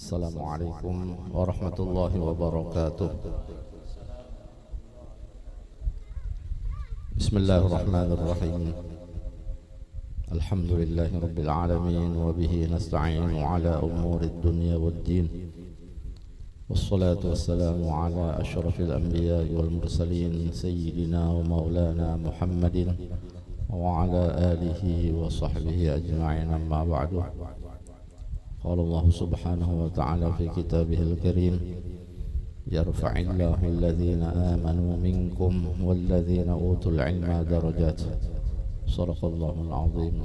Assalamualaikum warahmatullahi wabarakatuh. Bismillahirrahmanirrahim. Alhamdulillahi rabbil alamin wa bihi nasta'inu ala umurid dunya waddin. Wassalatu wassalamu ala asyrafil anbiya'i wal mursalin sayyidina wa maulana Muhammadin wa ala alihi wa sahbihi ajma'in, amma ba'du. قال الله سبحانه وتعالى في كتابه الكريم يرفع الله الذين آمنوا منكم والذين أوتوا العلم درجات. صدق الله العظيم.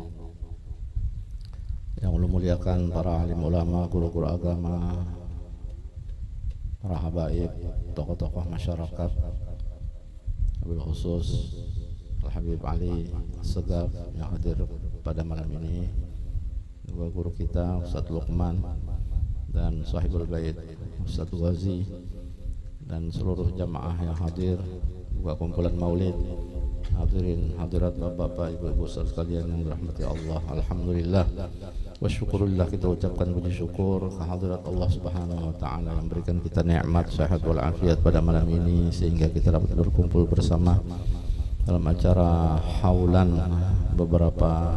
Yang Allah muliakan para alim ulama, guru-guru agama, para habaib, tokoh-tokoh masyarakat, wabil khusus Al-Habib Ali Segaf yang hadir pada malam ini, dua guru kita Ustadz Luqman dan Sahibul Bait Ustadz Ghazi, dan seluruh jamaah yang hadir, juga kumpulan maulid, hadirin hadirat bapak-bapak, ibu-ibu sekalian yang dirahmati Allah. Alhamdulillah wa syukurillah, kita ucapkan puji syukur kehadirat Allah Subhanahu wa taala yang berikan kita nikmat sehat wal afiat pada malam ini, sehingga kita dapat berkumpul bersama dalam acara haulan beberapa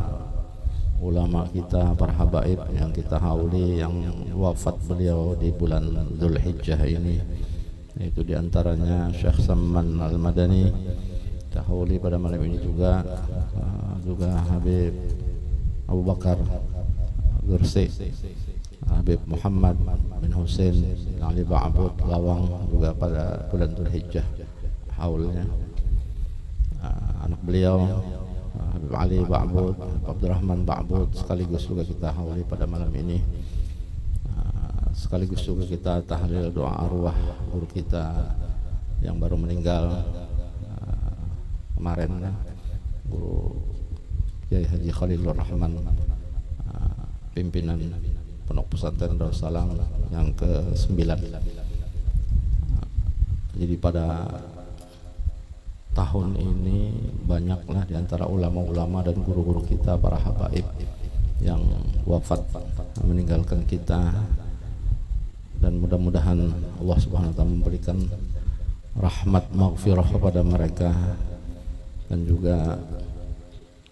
ulama kita, para habaib yang kita hauli, yang wafat beliau di bulan Dzulhijjah ini, yaitu diantaranya Syekh Samman Al-Madani. Kita hauli pada malam ini juga Habib Abu Bakar Gursi, Habib Muhammad bin Husain Ali Ba'bud Lawang, juga pada bulan Dzulhijjah haulnya. Anak beliau Habib Ali Ba'bud, Abdurrahman Ba'bud, sekaligus juga kita hauli pada malam ini. Sekaligus juga kita tahlil doa arwah guru kita yang baru meninggal kemarin, Guru Kiai Haji Khalilur Rahman, pimpinan Pondok Pesantren Darussalam yang ke-9. Jadi pada tahun ini banyaklah diantara ulama-ulama dan guru-guru kita, para habaib yang wafat meninggalkan kita, dan mudah-mudahan Allah Subhanahu wa taala memberikan rahmat maghfirah kepada mereka, dan juga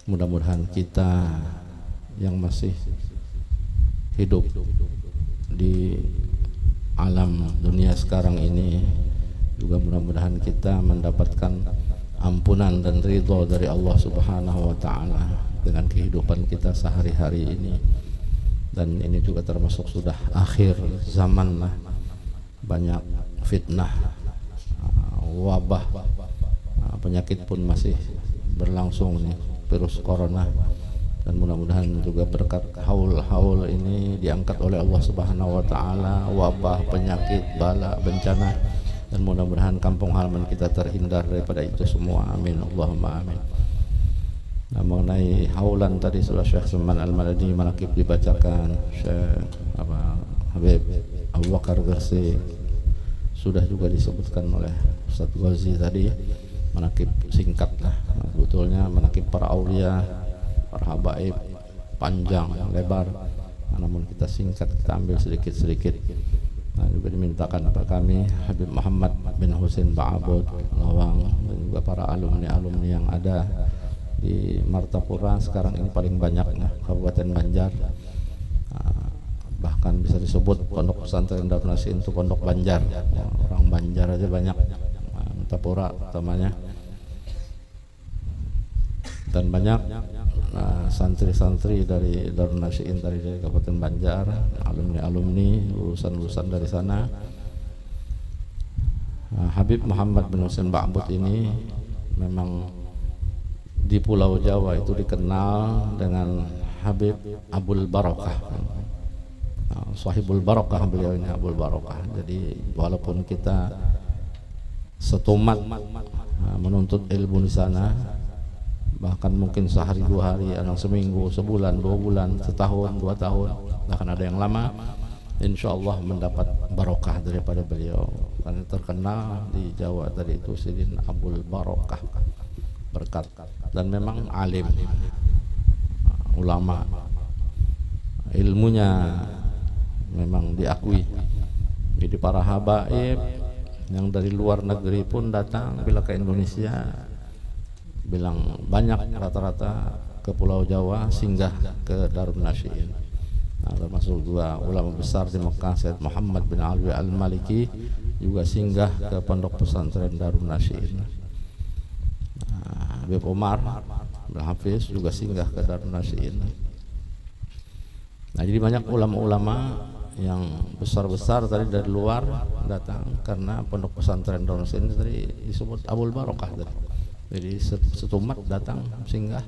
mudah-mudahan kita yang masih hidup di alam dunia sekarang ini juga mudah-mudahan kita mendapatkan ampunan dan ridho dari Allah Subhanahu wa taala dengan kehidupan kita sehari-hari ini. Dan ini juga termasuk sudah akhir zaman lah, banyak fitnah, wabah, penyakit pun masih berlangsung nih, virus corona, dan mudah-mudahan juga berkat haul ini diangkat oleh Allah Subhanahu wa taala wabah, penyakit, bala, bencana, dan mudah-mudahan kampung halaman kita terhindar daripada itu semua. Amin, Allahumma amin. Nah, mengenai haulan tadi setelah Syekh Samman Al-Madani manaqib dibacakan, Syekh Habib Abu Bakar Gursi sudah juga disebutkan oleh Ustadz Ghazi tadi, manaqib singkat lah. Sebetulnya manaqib para aulia, para habaib panjang lebar, namun kita singkat, kita ambil sedikit-sedikit. Nah, juga dimintakan kepada kami Habib Muhammad bin Husain Ba'bud Lawang, dan juga para alumni-alumni yang ada di Martapura sekarang ini paling banyak Kabupaten Banjar. Bahkan bisa disebut Pondok Pesantren Darul Nasiin itu Pondok Banjar, orang Banjar aja banyak, Martapura utamanya, dan banyak santri-santri dari Darul Nasiin dari Kabupaten Banjar, alumni-alumni, lulusan-lulusan dari sana. Habib Muhammad bin Husain Ba'bud ini memang di Pulau Jawa itu dikenal dengan Habib Abul Barokah, Sahibul Barokah, beliau ini Abul Barokah. Jadi walaupun kita setumat menuntut ilmu di sana, bahkan mungkin sehari dua hari, ada seminggu, sebulan, 2 bulan, setahun, 2 tahun, bahkan ada yang lama, insya Allah mendapat barokah daripada beliau, karena terkenal di Jawa tadi itu Sidin Abul Barokah, berkat, dan memang alim, ulama, ilmunya memang diakui. Jadi para habaib yang dari luar negeri pun datang bila ke Indonesia, bilang banyak rata-rata ke Pulau Jawa singgah ke Darun Nasyidin. Nah, termasuk juga ulama besar di Mekah Said Muhammad bin Alwi Al-Maliki juga singgah ke pondok pesantren Darun Nasyidin. Habib Umar bin Hafiz juga singgah ke Darun Nasyidin. Nah, jadi banyak ulama-ulama yang besar-besar tadi dari luar datang karena pondok pesantren Darun Nasyidin tadi disebut Abul Barokah tadi. Jadi setumat datang singgah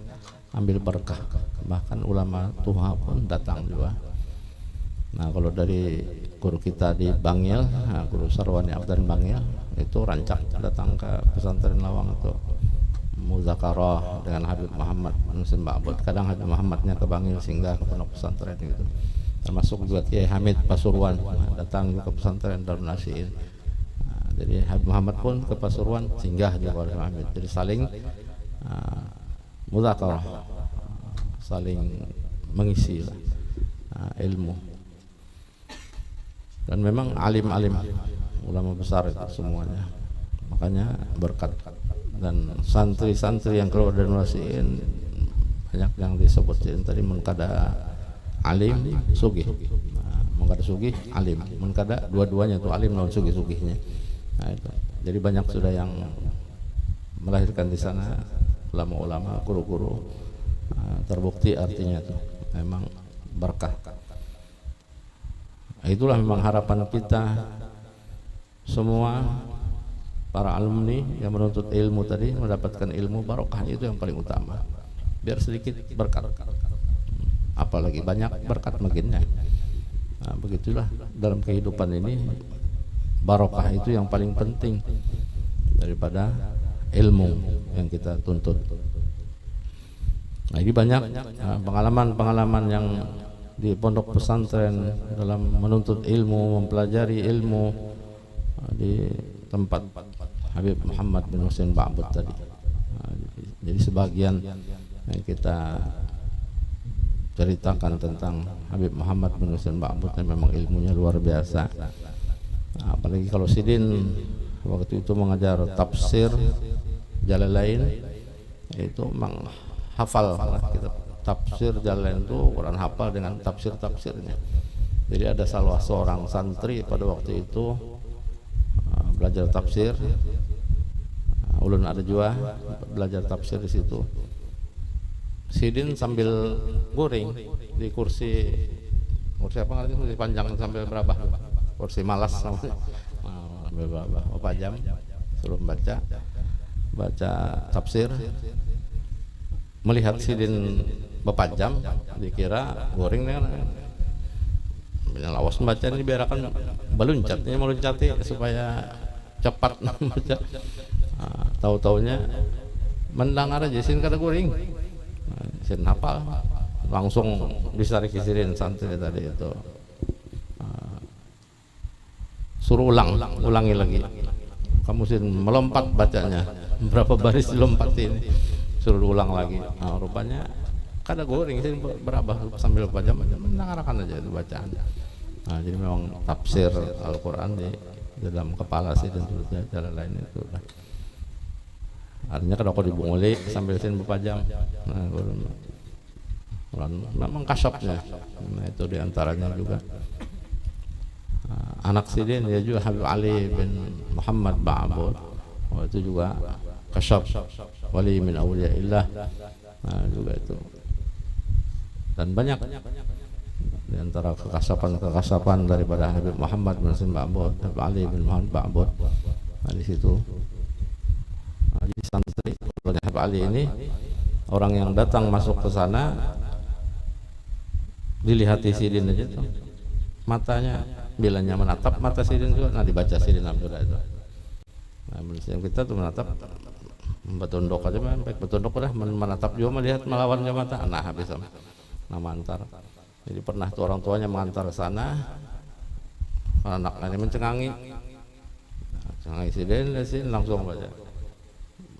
ambil berkah. Bahkan ulama tua pun datang juga. Nah, kalau dari guru kita di Bangil, guru Sarwani Abdan Bangil itu rancak datang ke pesantren Lawang untuk muzakarah dengan Habib Muhammad Musin Ba'bud. Kadang Habib Muhammadnya ke Bangil singgah ke pondok pesantren gitu. Termasuk juga Kiai Hamid Pasuruan datang ke pesantren Darun Nasyidin. Jadi Habib Muhammad pun ke Pasuruan singgah di Habib Hamid. Jadi saling muzakarah, saling mengisi ilmu. Dan memang alim-alim ulama besar itu semuanya. Makanya berkat. Dan santri-santri yang keluar dari Nasyidin banyak yang disebutin tadi munkada alim sugih. Munkada sugih alim, munkada dua-duanya itu alim lawan sugih-sugihnya. Nah, itu. Jadi banyak sudah yang melahirkan di sana ulama-ulama, guru-guru, terbukti artinya itu memang berkah. Itulah memang harapan kita semua para alumni yang menuntut ilmu tadi mendapatkan ilmu barokahnya itu yang paling utama. Biar sedikit berkat, apalagi banyak berkat makinnya. Nah, begitulah dalam kehidupan ini barokah itu yang paling penting daripada ilmu yang kita tuntut. Nah, ini banyak pengalaman-pengalaman yang di pondok pesantren dalam menuntut ilmu, mempelajari ilmu di tempat Habib Muhammad bin Musin Ba'bud tadi. Nah, jadi sebagian yang kita ceritakan tentang Habib Muhammad bin Musin Ba'bud yang memang ilmunya luar biasa. Nah, apalagi kalau Sidin waktu itu mengajar tafsir Jalalain, itu memang hafal kitab tafsir Jalalain itu Quran hafal dengan tafsir-tafsirnya. Jadi ada salah seorang santri pada waktu itu belajar tafsir, ulun ada juga belajar tafsir di situ. Sidin sambil guring di kursi apa ngerti, kursi panjang sambil berapa? Kursi malas sambil berapa jam suruh baca tafsir. Melihat Sidin bepajam dikira goring nih, lawas baca ini biarkan meluncatnya meluncati supaya cepat baca. Tahu-taunya mendengar aja Sin kata goring, Sin hafal langsung disarik Sidin santri tadi itu, suruh ulangi lagi, kamu Sin melompat bacanya, berapa baris dilompatin, suruh ulang lagi. Nah, rupanya kada goring sih berapa sambil baca mendengarkan aja itu bacaan. Nah, jadi memang tafsir Al-Quran di dalam kepala sih dan seterusnya jalan lain itu. Artinya kalau aku dibunguli sambil sin berpajam. Nah, memang kasyafnya. Nah, itu diantaranya juga anak Sidin dia juga Habib Ali bin Muhammad Ba'bud. Oh, itu juga kasyaf wali min awliyaillah. Nah, juga itu. Dan banyak di antara kekasapan daripada Habib Muhammad bin Ba'bud, Habib Ali bin Muhammad Ba'bud. Nah, di situ di santri Habib Ali ini orang yang datang masuk ke sana dilihat Sidin aja tuh, matanya bilanya menatap mata Sidin juga. Nah, dibaca Sidin Abdullah itu. Nah, manusia kita tuh menatap betunduk aja, baik betunduk udah menatap juga melihat melawan mata. Nah, habis sama nama antar. Jadi pernah tuh orang tuanya mengantar ke sana, anaknya mencengangi, cengangi Sidin langsung baca,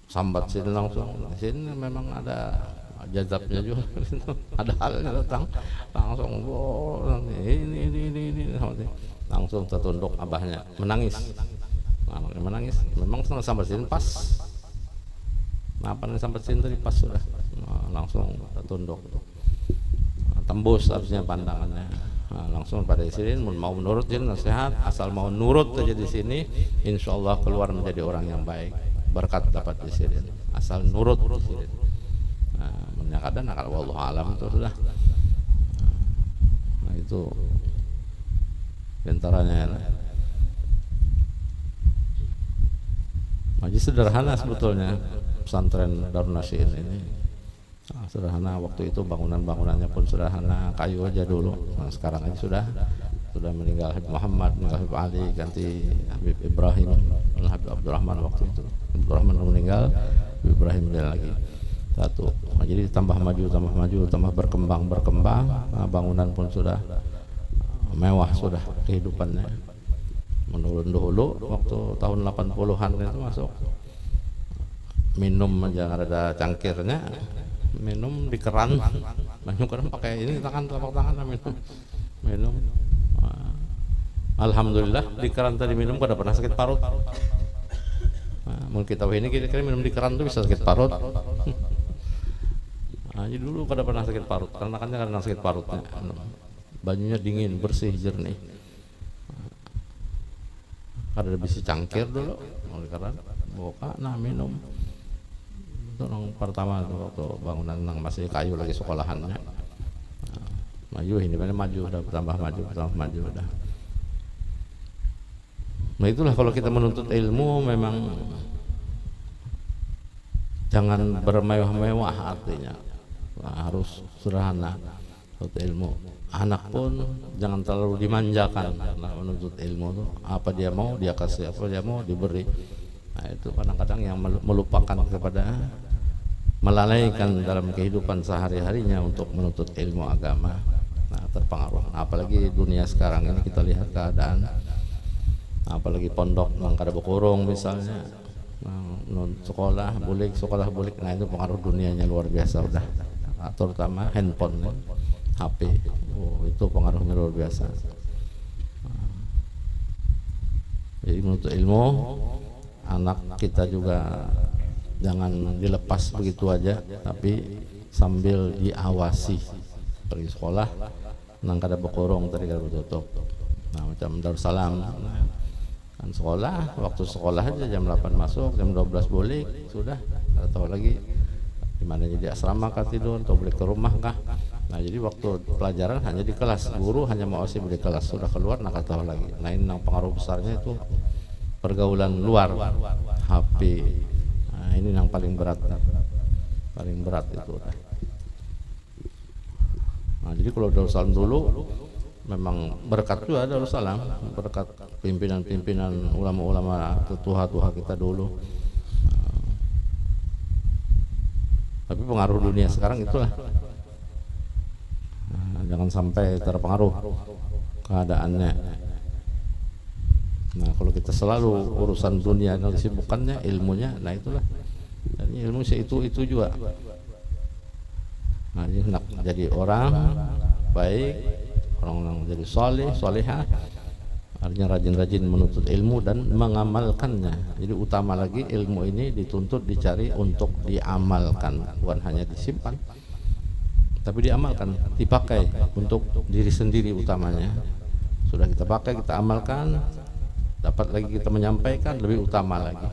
sambat Sidin langsung. Sidin memang ada jazabnya juga, ada halnya datang langsung ini langsung tertunduk abahnya menangis. Nah, menangis memang sampai sini pas. Nah, apa sampai sini tadi pas sudah. Nah, langsung tertunduk. Nah, tembus harusnya pandangannya. Nah, langsung pada sini mau menurutin nasihat, asal mau nurut aja di sini, insya Allah keluar menjadi orang yang baik. Berkat dapat di sini, asal nurut di sini. Nah, kadang kalau wallahu alam itu sudah. Nah, itu antaranya. Jadi sederhana sebetulnya pesantren Darun Nasyidin ini. Nah, sederhana, waktu itu bangunannya pun sederhana, kayu aja dulu. Nah, sekarang aja sudah meninggal Habib Muhammad, meninggal Habib Ali, ganti Habib Ibrahim, Habib Abdurrahman waktu itu. Abdurrahman meninggal, Habib Ibrahim dia lagi satu. Nah, jadi tambah maju, tambah berkembang. Nah, bangunan pun sudah mewah sudah kehidupannya. Menurun dulu waktu tahun 80-an itu masuk minum aja ada cangkirnya, minum di keran, banyak keran pakai ini telapak tangan minum. Alhamdulillah di keran tadi minum kada pernah sakit parut. Mau kita ini kira-kira minum di keran tuh bisa sakit parut. Jadi dulu kada pernah sakit parut karena kan kadang sakit parutnya. Banyunya dingin, bersih, jernih. Ada bisi cangkir dulu, karena buka, nah minum. Itu yang pertama tuh, waktu bangunan yang masih kayu lagi sekolahannya. Maju ini maju, udah bertambah maju udah. Nah itulah kalau kita menuntut ilmu memang jangan bermewah-mewah artinya. Nah, harus sederhana menuntut ilmu. Anak pun jangan terlalu dimanjakan. Nah, menuntut ilmu itu apa dia mau dia kasih, apa dia mau diberi. Nah itu kadang-kadang yang melupakan kepada, melalaikan dalam kehidupan sehari-harinya untuk menuntut ilmu agama. Nah terpengaruh. Nah, apalagi dunia sekarang ini kita lihat keadaan, apalagi pondok yang kada berkurung misalnya, sekolah bulik, nah itu pengaruh dunianya luar biasa udah. Nah, terutama handphone, HP, itu pengaruhnya luar biasa. Jadi menuntut ilmu, anak kita juga jangan dilepas begitu aja, tapi sambil diawasi. Pergi sekolah, nang kada berkurung tadi kada bertutup. Nah macam Darussalam, kan sekolah, waktu sekolah aja jam 8 masuk, jam 12 balik, sudah, kada tahu lagi di mana jadi asrama kah tidur atau balik ke rumah kah. Nah jadi waktu pelajaran hanya di kelas, guru hanya mau di kelas, sudah keluar nak tahu lagi. Nah ini yang pengaruh besarnya itu pergaulan luar, HP. Nah ini yang paling berat itu. Nah jadi kalau Darussalam dulu memang berkat juga Darussalam, berkat pimpinan-pimpinan ulama-ulama tua kita dulu. Tapi pengaruh dunia sekarang itulah. Jangan sampai terpengaruh keadaannya. Nah kalau kita selalu urusan dunia dan kesibukannya, ilmunya, nah itulah. Dan ilmu itu juga. Nah ini nak jadi orang baik, orang yang jadi solehah, artinya rajin-rajin menuntut ilmu dan mengamalkannya. Jadi utama lagi ilmu ini dituntut, dicari untuk diamalkan, bukan hanya disimpan, tapi diamalkan, dipakai untuk diri sendiri utamanya. Sudah kita pakai, kita amalkan, dapat lagi kita menyampaikan, lebih utama lagi.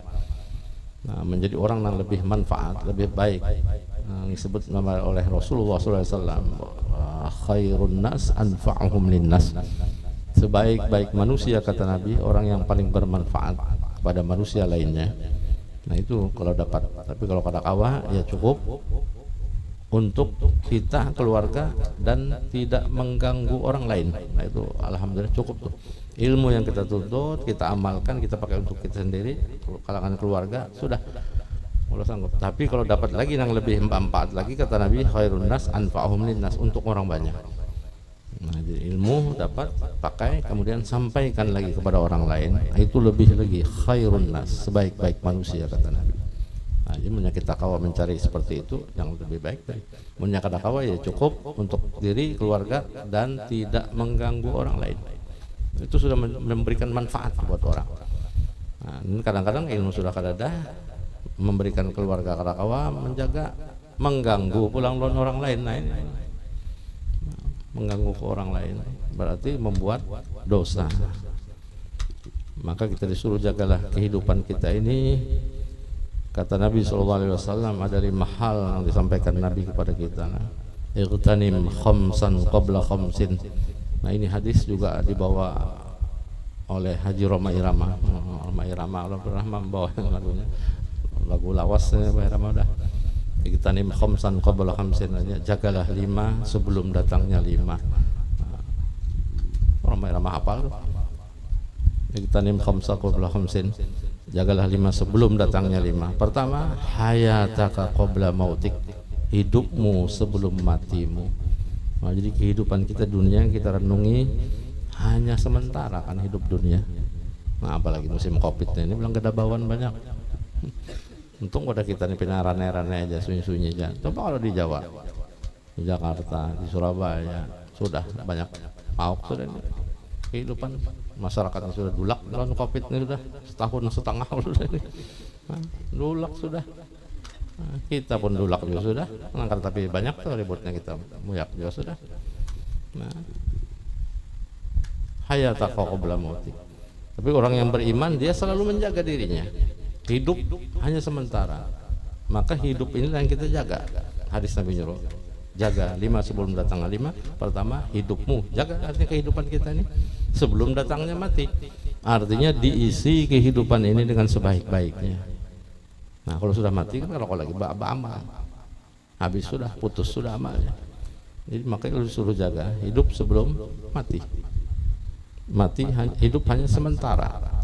Nah, menjadi orang yang lebih manfaat, lebih baik. Yang disebut nama oleh Rasulullah SAW, khairun nas anfa'uhum linnas. Sebaik-baik manusia kata Nabi, orang yang paling bermanfaat kepada manusia lainnya. Nah itu kalau dapat. Tapi kalau kada kawa ya cukup untuk kita, keluarga, dan tidak mengganggu orang lain. Nah itu alhamdulillah cukup tuh. Ilmu yang kita tuntut, kita amalkan, kita pakai untuk kita sendiri, kalangan keluarga, sudah mulai sanggup. Tapi kalau dapat lagi yang lebih manfaat lagi kata Nabi, khairun nas anfa'uhum linnas, untuk orang banyak. Nah, jadi ilmu dapat pakai, kemudian sampaikan lagi kepada orang lain. Nah, itu lebih lagi khairun nas, sebaik-baik manusia kata Nabi. Nah, jadi kita kawa mencari seperti itu yang lebih baik. Menyakada kawa ya cukup untuk diri, keluarga, dan tidak mengganggu orang lain. itu sudah memberikan manfaat buat orang. Nah, kadang-kadang ilmu sudah kadada memberikan keluarga karakawa, menjaga, mengganggu pulang orang lain, mengganggu ke orang lain berarti membuat dosa. Maka kita disuruh jagalah kehidupan kita ini. Kata Nabi SAW ada 5 hal yang disampaikan Nabi kepada kita. Ightanim khamsan qabla khamsin. Nah ini hadis juga dibawa oleh Haji Roma Irama. Roma Irama membawa lagunya, lagu lawasnya Roma Irama udah. Ightanim khamsan qabla khamsin, jagalah 5 sebelum datangnya 5. Roma Irama hafal. Ightanim khamsan qabla khamsin, jagalah 5 sebelum datangnya 5. Pertama, hayataka qabla mautik, hidupmu sebelum matimu. Nah, jadi kehidupan kita dunia yang kita renungi hanya sementara kan hidup dunia. Nah apalagi musim covid ini bilang kedabawan banyak. Untung pada kita ini pinarane-rane aja, sunyi-sunyi aja. Coba kalau di Jawa, di Jakarta, di Surabaya sudah banyak pauk sudah ini. Kehidupan masyarakatnya sudah dulak lawan covid ini sudah setahun setengah sudah ini. Nah, dulak sudah. Nah, kita pun dulak juga sudah, mengangkat tapi banyak tuh ributnya kita, muyak juga sudah. Nah, hayataka qabla mautik. Tapi orang yang beriman dia selalu menjaga dirinya. Hidup hanya sementara. Maka hidup inilah yang kita jaga. Hadis Nabi nyuruh, jaga 5 sebelum datang 5. Pertama, hidupmu, jaga artinya kehidupan kita ini sebelum datangnya mati. Artinya diisi kehidupan ini dengan sebaik-baiknya. Nah kalau sudah mati kan kalau lagi amal habis sudah, putus sudah amalnya. Jadi makanya disuruh jaga hidup sebelum mati. Hidup hanya sementara.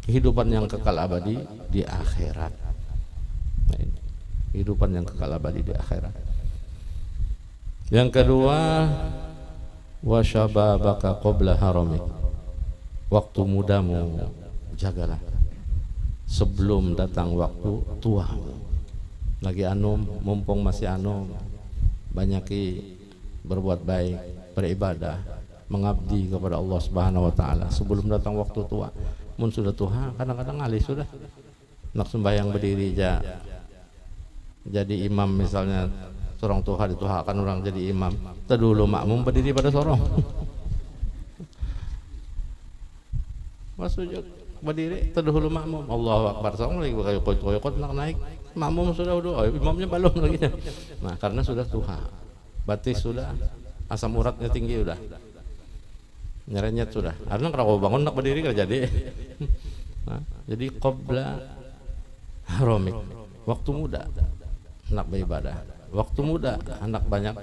Kehidupan yang kekal abadi di akhirat. Nah, ini kehidupan yang kekal abadi di akhirat. Yang kedua, wa syababaka qabla haramik, waktu mudamu jagalah sebelum datang waktu tua. Lagi anum, mumpung masih anum, banyaki berbuat baik, beribadah, mengabdi kepada Allah Subhanahu wa taala sebelum datang waktu tua. Mun sudah tua, kadang-kadang alih sudah nak sembahyang berdiri aja. Jadi imam misalnya seorang tua dituhakan orang jadi imam, terdulu makmum berdiri pada sorong. Mas sujud berdiri terdahulu makmum, Allahu Akbar, seorang lagi koyok-koyok nak naik, makmum sudah imamnya belum lagi. Nah karena sudah tuha, batis sudah, asam uratnya tinggi sudah, nyerenyet sudah. Karena kalau bangun nak berdiri kan jadi. Nah, jadi qabla haramik, waktu muda anak beribadah, waktu muda anak banyak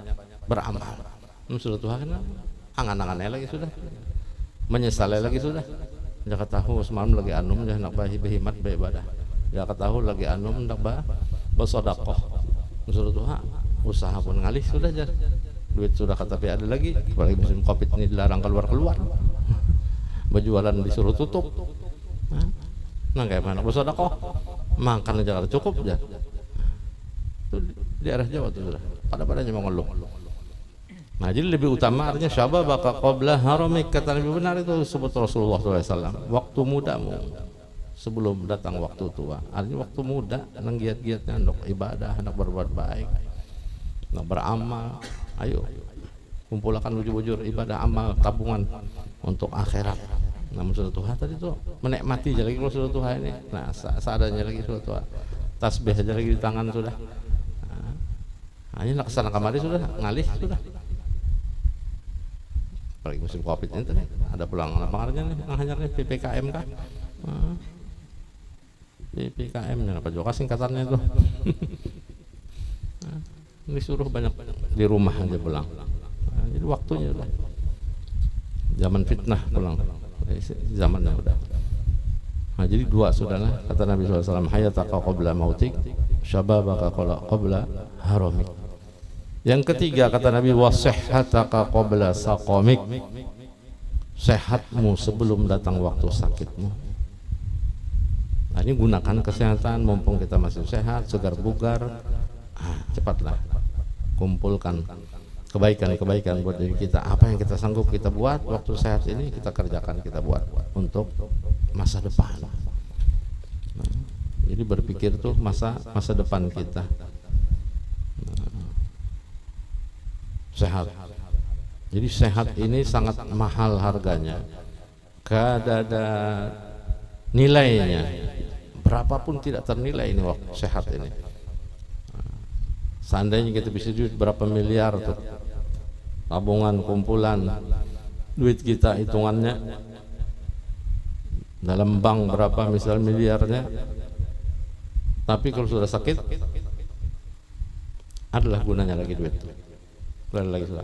beramal. Sudah tuha kan angan-angannya lagi sudah, menyesalnya lagi sudah. Jangan tahu semalam lagi anum jangan nak berhimat beribadah. Jangan tahu lagi anum nak bersedekah. Sudah tuha usaha pun ngalih sudah jar. Duit sudah tapi ada lagi. Apalagi musim covid ini dilarang keluar. Berjualan disuruh tutup. Nah kayak mana bersedekah? Makan aja cukup aja. Itu di arah Jawa tuh sudah. Pada-padanya mau ngeluh. Nah jadi lebih utama artinya syababaka qabla haramik, kata lebih benar itu sebut Rasulullah SAW. Waktu mudamu sebelum datang waktu tua. Artinya waktu muda nang giat-giatnya untuk ibadah, hendak berbuat baik, hendak beramal. Ayo kumpulkan bujur-bujur ibadah amal tabungan untuk akhirat. Namun sudah tua tadi tuh menikmati aja lagi kalau sudah tua ini. Nah seadanya lagi sudah tua, tasbih aja lagi di tangan sudah. Hanya nak kesana kemari sudah ngalih sudah. Apalagi musim covid ini tadi ada pulang lapangannya nih, hanya PPKM kah? PPKM nya apa juga singkatannya itu. Disuruh banyak di rumah aja pulang. Nah, jadi waktunya udah zaman fitnah pulang, zamannya udah. Nah, jadi dua sudahlah kata Nabi SAW, hayataka qabla mautik, syababaka qabla haramik. Yang ketiga kata Nabi, wasihhataka qabla saqamik, sehatmu sebelum datang waktu sakitmu. Nah, ini gunakan kesehatan mumpung kita masih sehat, segar bugar. Cepatlah kumpulkan kebaikan buat diri kita. Apa yang kita sanggup kita buat waktu sehat ini, kita kerjakan, kita buat untuk masa depan. Jadi berpikir tuh masa depan kita. Sehat. Jadi sehat ini sangat mahal harganya. Gak ada nilainya. Berapapun tidak ternilai ini waktu sehat ini. Seandainya kita bisa duit berapa miliar tuh, tabungan kumpulan duit kita, hitungannya dalam bank berapa misal miliarnya, tapi kalau sudah sakit adalah gunanya lagi duit.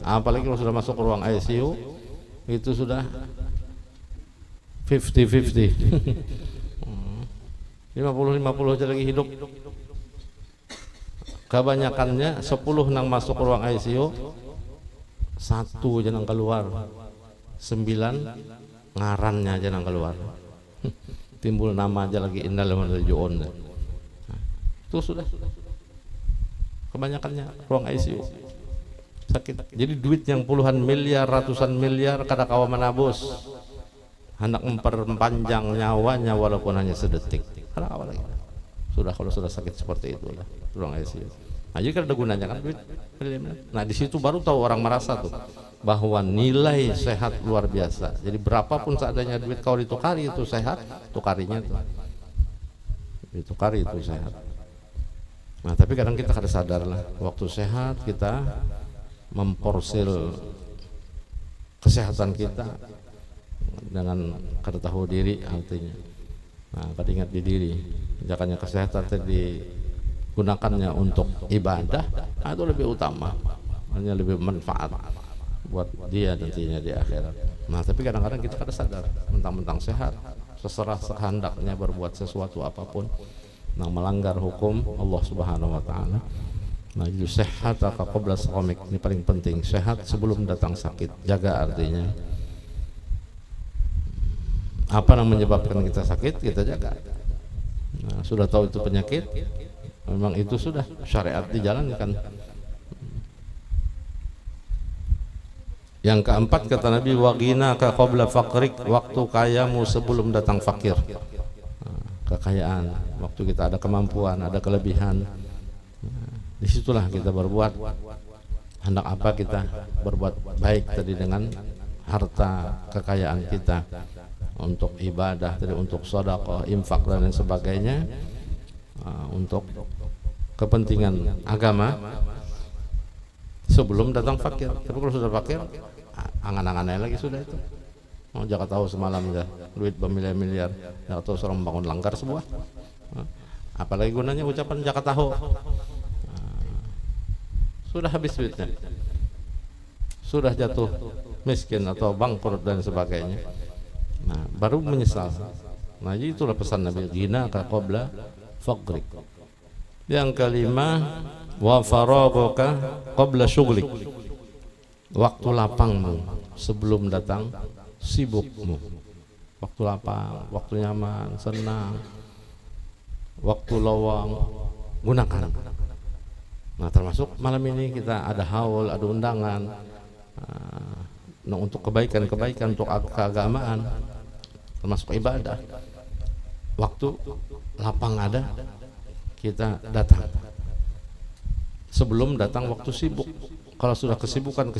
Apalagi kalau sudah masuk ke ruang ICU itu sudah 50-50 50-50 aja lagi hidup. Kebanyakannya 10 nang masuk ke ruang ICU, 1 aja nang keluar, 9 ngarannya aja nang keluar. Timbul nama aja lagi innal rajiun. Itu sudah kebanyakannya ruang ICU sakit. Jadi duit yang puluhan miliar, ratusan miliar kada kawa menabus, hendak memperpanjang nyawanya walaupun hanya sedetik. Kada kawa lagi. Sudah kalau sudah sakit seperti itu lah ruang ICU. Nah, jadi kan ada gunanya kan duit. Nah, di situ baru tahu orang merasa tuh bahwa nilai sehat luar biasa. Jadi berapapun seadanya duit kau ditukari itu sehat, tukarinya tuh. Ditukari itu sehat. Nah, tapi kadang kita kada sadar lah, waktu sehat kita memporsil kesehatan kita dengan kada tahu diri artinya. Nah, kada ingat di diri. Jangannya kesehatan tadi gunakannya untuk ibadah, itu lebih utama, hanya lebih manfaat buat dia nantinya di akhirat. Nah, tapi kadang-kadang kita kada sadar, mentang-mentang sehat, seserah kehendaknya berbuat sesuatu apapun yang melanggar hukum Allah Subhanahu wa taala. Nah, itu sehat qabla saqamik, ini paling penting, sehat sebelum datang sakit. Jaga artinya apa yang menyebabkan kita sakit, kita jaga. Nah, sudah tahu itu penyakit, memang itu sudah syariat dijalankan. Yang keempat kata Nabi, wagina ka qabla faqrik, waktu kayamu sebelum datang fakir. Nah, kekayaan, waktu kita ada kemampuan, ada kelebihan, disitulah kita berbuat. Hendak apa kita berbuat baik tadi dengan harta kekayaan kita, untuk ibadah tadi, untuk sedekah, infak dan lain sebagainya, untuk kepentingan agama sebelum datang fakir. Tapi kalau sudah fakir, angan-angannya lagi sudah itu. Mau jangan tahu semalam ya duit bermiliar-miliar, jangan tahu seorang bangun langgar sebuah. Apalagi gunanya ucapan jangan tahu. Sudah habis duitnya, sudah jatuh miskin atau bangkrut dan sebagainya. Nah, baru menyesal. Nah, jadi itulah pesan Nabi, ghina ka qabla faqrik. Yang kelima, wa faraghuka qabla syughlik, waktu lapangmu sebelum datang sibukmu. Waktu lapang, waktu nyaman, senang, waktu lowong, gunakan. Nah, termasuk malam ini kita ada haul, ada undangan, untuk kebaikan-kebaikan, untuk keagamaan, termasuk ibadah. Waktu lapang ada, kita datang sebelum datang waktu sibuk. Kalau sudah kesibukan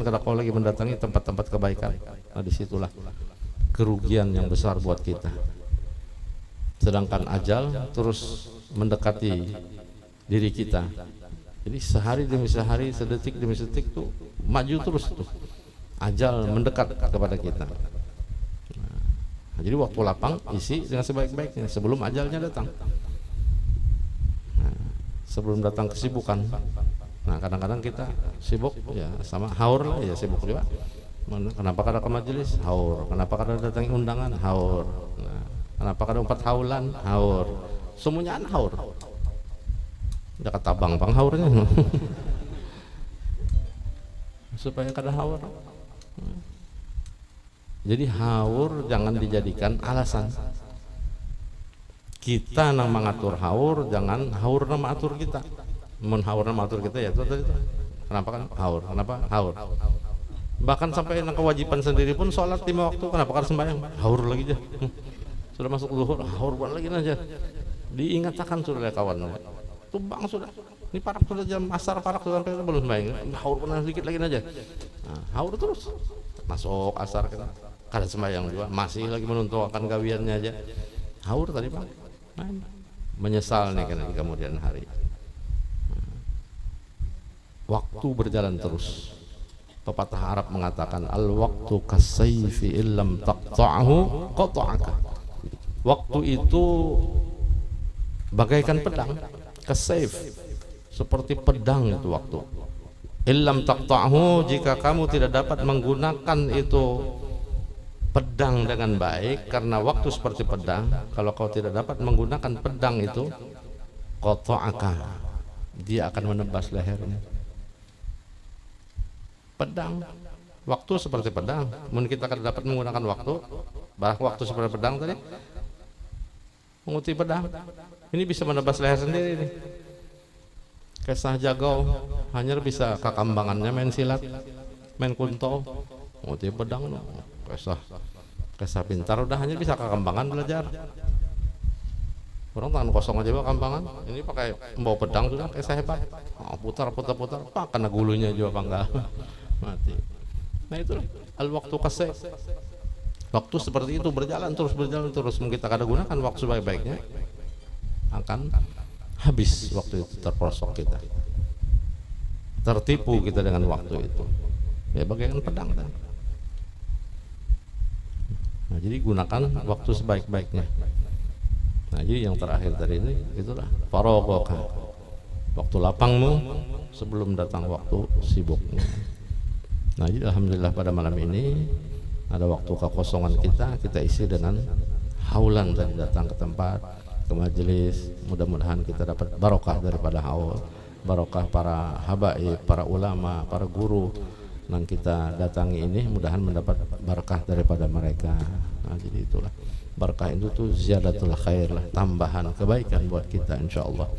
kada kau lagi mendatangi tempat-tempat kebaikan, nah disitulah kerugian yang besar buat kita. Sedangkan ajal terus mendekati diri kita. Jadi sehari demi sehari, sedetik demi sedetik tuh maju terus tuh. Ajal mendekat kepada kita. Nah, jadi waktu lapang isi dengan sebaik-baiknya sebelum ajalnya datang. Nah, sebelum datang kesibukan. Nah, kadang-kadang kita sibuk ya sama haur lah ya, sibuk juga. Kenapa kada ke majelis? Haur. Kenapa kada datangi undangan? Haur. Nah, kenapa kada 4 haulan? Haur. Semuanya haur. Udah kata bang haurnya. Supaya kada haur. Jadi haur jangan dijadikan alasan. Kita nang mengatur haur, jangan haur nama atur kita. Mun haur nama atur kita ya itu tadi. Kenapa kan haur? Kenapa haur? Bahkan sampai yang kewajiban sendiri pun sholat 5 waktu, kenapa kan sembahyang? Haur lagi aja. Sudah masuk zuhur, haur lagi aja. Diingatkan sudah oleh kawan. Tumbang sudah. Ini parak sudah jam asar, parak sudah sampai belum sembahyang. Haur pernah sedikit lagi aja. Nah, haur terus. Masuk asar kita. Kada sembahyang juga, masih lagi menuntukkan gawiannya aja. Haur tadi Pak. Menyesal nih kan di kemudian hari. Waktu berjalan terus. Pepatah Arab mengatakan al-waqtu kasayfi illam taqta'hu qata'aka. Waktu itu bagaikan pedang, kasayf, seperti pedang itu waktu. Illam taqta'hu, jika kamu tidak dapat menggunakan itu pedang dengan baik, karena waktu seperti pedang, kalau kau tidak dapat menggunakan pedang itu, qata'aka, dia akan menebas lehernya. Pedang, waktu seperti pedang. Mungkin kita akan dapat menggunakan waktu seperti pedang tadi, menguti pedang. Ini bisa menebas leher sendiri nih. Kesah jagau hanya bisa kakambangannya main silat, main kunto, menguti pedang. Kesah pintar udah hanya bisa kakambangan belajar. Orang tangan kosong aja bawa kambangan. Ini pakai membawa pedang sudah kesah hebat. Putar, pak kena gulunya juga enggak. Mati. Nah itulah al-waktu kasih. Waktu seperti itu berjalan terus. Mungkin kita kada gunakan waktu sebaik-baiknya, akan habis waktu itu, terprosok kita, tertipu kita dengan waktu itu. Ya bagaikan pedang tadi. Nah, jadi gunakan waktu sebaik-baiknya. Nah, jadi yang terakhir tadi ini itulah faragaka, waktu lapangmu sebelum datang waktu sibukmu. Nah, jadi alhamdulillah pada malam ini ada waktu kekosongan kita isi dengan haulan tadi, datang ke tempat, ke majelis. Mudah-mudahan kita dapat barokah daripada haul, barokah para habaib, para ulama, para guru yang kita datangi ini, mudahan mendapat barakah daripada mereka. Nah, jadi itulah barakah itu tuh ziyadatul khair lah, tambahan kebaikan buat kita insyaallah.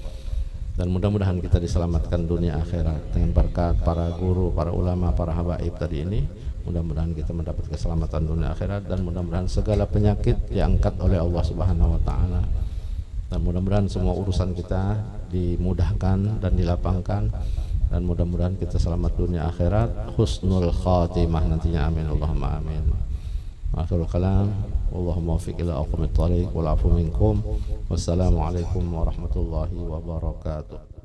Dan mudah-mudahan kita diselamatkan dunia akhirat dengan berkat para guru, para ulama, para habaib tadi ini. Mudah-mudahan kita mendapat keselamatan dunia akhirat, dan mudah-mudahan segala penyakit diangkat oleh Allah Subhanahu wa taala. Dan mudah-mudahan semua urusan kita dimudahkan dan dilapangkan, dan mudah-mudahan kita selamat dunia akhirat, husnul khatimah nantinya, amin Allahumma amin. Akhirul kalam, wallahumma waffiq ila aqwamit thariq wal afu minkum. Wassalamualaikum warahmatullahi wabarakatuh.